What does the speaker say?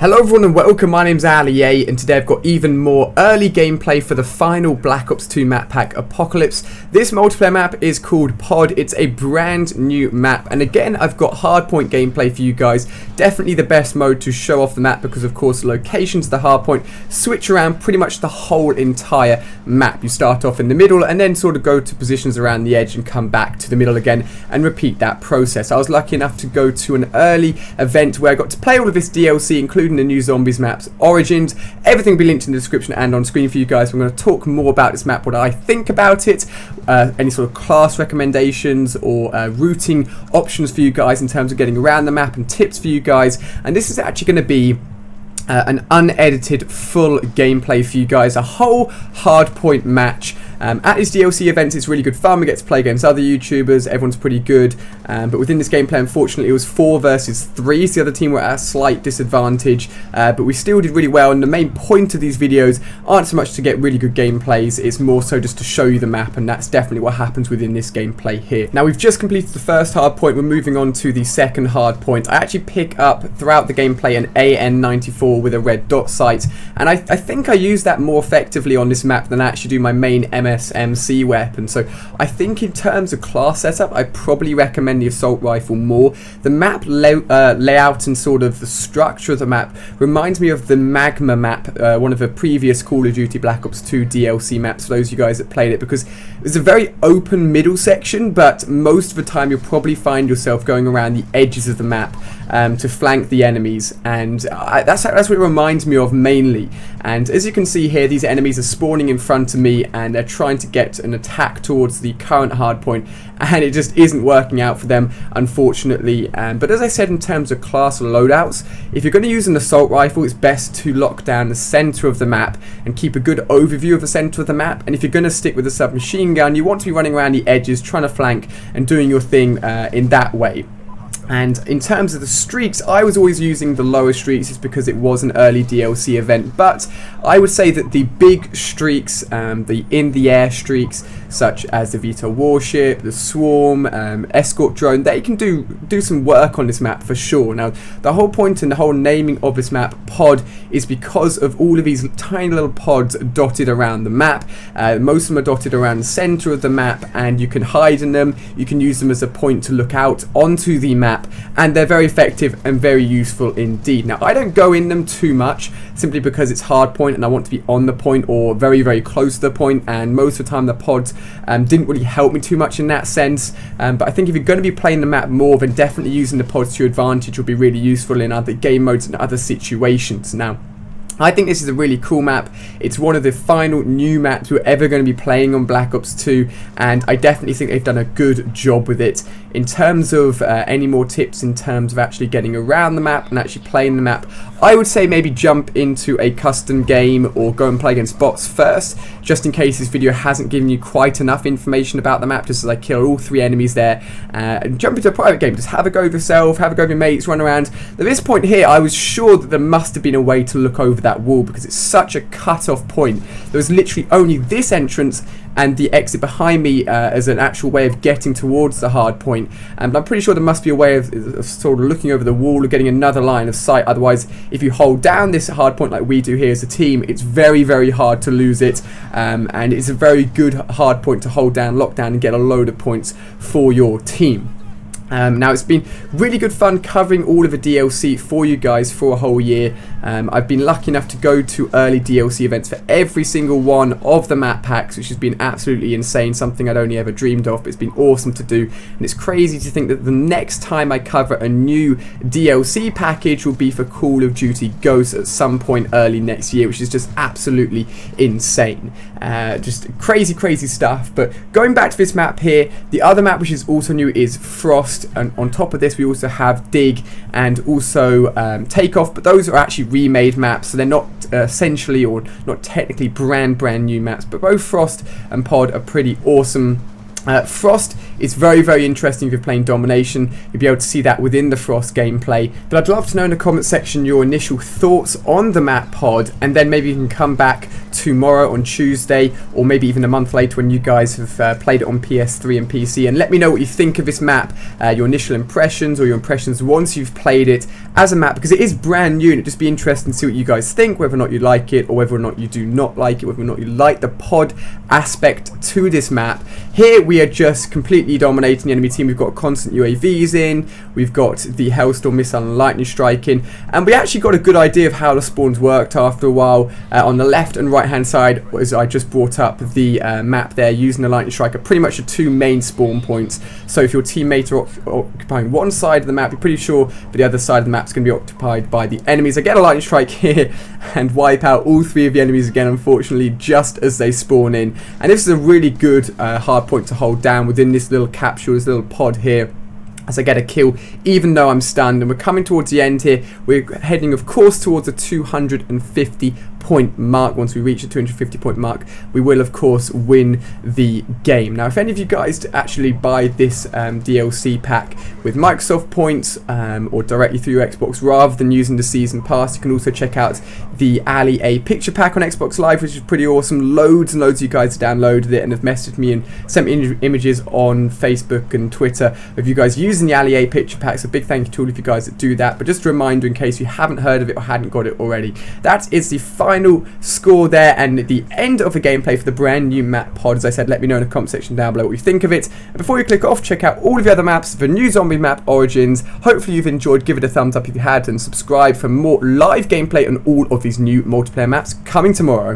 Hello everyone and welcome, my name's Ali A, and today I've got even more early gameplay for the final Black Ops 2 map pack, Apocalypse. This multiplayer map is called Pod. It's a brand new map, and again I've got hardpoint gameplay for you guys. Definitely the best mode to show off the map because of course locations of the hardpoint switch around pretty much the whole entire map. You start off in the middle and then sort of go to positions around the edge and come back to the middle again and repeat that process. I was lucky enough to go to an early event where I got to play all of this DLC, including the new Zombies maps, Origins. Everything will be linked in the description and on screen for you guys. I'm going to talk more about this map, what I think about it, any sort of class recommendations or routing options for you guys in terms of getting around the map and tips for you guys. And this is actually going to be an unedited full gameplay for you guys, a whole hardpoint match. At these DLC events it's really good fun. We get to play against other YouTubers, everyone's pretty good, but within this gameplay unfortunately it was 4 versus 3, so the other team were at a slight disadvantage, but we still did really well. And the main point of these videos aren't so much to get really good gameplays, it's more so just to show you the map, and that's definitely what happens within this gameplay here. Now we've just completed the first hard point, we're moving on to the second hard point. I actually pick up throughout the gameplay an AN-94 with a red dot sight, and I think I use that more effectively on this map than I actually do my main MSMC weapon. So I think in terms of class setup I probably recommend the assault rifle more. The map layout and sort of the structure of the map reminds me of the Magma map, one of the previous Call of Duty Black Ops 2 DLC maps, for those of you guys that played it, because it's a very open middle section, but most of the time you'll probably find yourself going around the edges of the map to flank the enemies, and that's what it reminds me of mainly. And as you can see here, these enemies are spawning in front of me and they're trying to get an attack towards the current hardpoint, and it just isn't working out for them, unfortunately. But as I said, in terms of class loadouts, if you're going to use an assault rifle, it's best to lock down the center of the map and keep a good overview of the center of the map. And if you're going to stick with a submachine gun, you want to be running around the edges, trying to flank and doing your thing in that way. And in terms of the streaks, I was always using the lower streaks just because it was an early DLC event, but I would say that the big streaks, the in-the-air streaks, such as the VTOL warship, the swarm, escort drone, they can do some work on this map for sure. Now, the whole point and the whole naming of this map, Pod, is because of all of these tiny little pods dotted around the map. Most of them are dotted around the center of the map, and you can hide in them, you can use them as a point to look out onto the map, and they're very effective and very useful indeed. Now I don't go in them too much simply because it's hard point and I want to be on the point or very, very close to the point, and most of the time the pods didn't really help me too much in that sense, but I think if you're going to be playing the map more, then definitely using the pods to your advantage will be really useful in other game modes and other situations. Now I think this is a really cool map. It's one of the final new maps we're ever going to be playing on Black Ops 2, and I definitely think they've done a good job with it. In terms of any more tips in terms of actually getting around the map and actually playing the map, I would say maybe jump into a custom game or go and play against bots first, just in case this video hasn't given you quite enough information about the map, just as I kill all 3 enemies there, and jump into a private game. Just have a go with yourself, have a go with your mates, run around. At this point here, I was sure that there must have been a way to look over that wall because it's such a cut-off point. There was literally only this entrance and the exit behind me as an actual way of getting towards the hard point, and I'm pretty sure there must be a way of sort of looking over the wall or getting another line of sight. Otherwise, if you hold down this hard point like we do here as a team, it's very, very hard to lose it, and it's a very good hard point to hold down, lock down, and get a load of points for your team. Now it's been really good fun covering all of the DLC for you guys for a whole year. I've been lucky enough to go to early DLC events for every single one of the map packs, which has been absolutely insane, something I'd only ever dreamed of, but it's been awesome to do. And it's crazy to think that the next time I cover a new DLC package will be for Call of Duty Ghosts at some point early next year, which is just absolutely insane. Just crazy, crazy stuff. But going back to this map here, the other map which is also new is Frost. And on top of this we also have Dig and also Takeoff, but those are actually remade maps, so they're not essentially or not technically brand new maps, but both Frost and Pod are pretty awesome. Frost It's very, very interesting if you're playing Domination. You'll be able to see that within the Frost gameplay. But I'd love to know in the comment section your initial thoughts on the map Pod, and then maybe you can come back tomorrow on Tuesday, or maybe even a month later when you guys have played it on PS3 and PC, and let me know what you think of this map, your initial impressions or your impressions once you've played it as a map, because it is brand new and it'd just be interesting to see what you guys think, whether or not you like it or whether or not you do not like it, whether or not you like the pod aspect to this map. Here we are just completely dominating the enemy team. We've got constant UAVs in, we've got the Hellstorm missile and lightning strike in, and we actually got a good idea of how the spawns worked after a while. On the left and right hand side, as I just brought up the map there, using the lightning strike are pretty much the two main spawn points. So if your teammates are occupying one side of the map, you're pretty sure that the other side of the map is going to be occupied by the enemies. I get a lightning strike here and wipe out all three of the enemies again, unfortunately, just as they spawn in. And this is a really good hard point to hold down within this little capsule, this little pod here, as I get a kill even though I'm stunned. And we're coming towards the end here. We're heading of course towards a 250 point mark. Once we reach the 250 point mark, we will of course win the game. Now if any of you guys actually buy this DLC pack with Microsoft points or directly through your Xbox rather than using the season pass, you can also check out the Ali A picture pack on Xbox Live, which is pretty awesome. Loads and loads of you guys have downloaded it and have messaged me and sent me images on Facebook and Twitter of you guys using the Ali A picture pack, so big thank you to all of you guys that do that. But just a reminder, in case you haven't heard of it or hadn't got it already, that is the final score there and the end of the gameplay for the brand new map Pod. As I said, let me know in the comment section down below what you think of it. And before you click off, check out all of the other maps, the new zombie map Origins. Hopefully you've enjoyed. Give it a thumbs up if you had, and subscribe for more live gameplay on all of these new multiplayer maps coming tomorrow.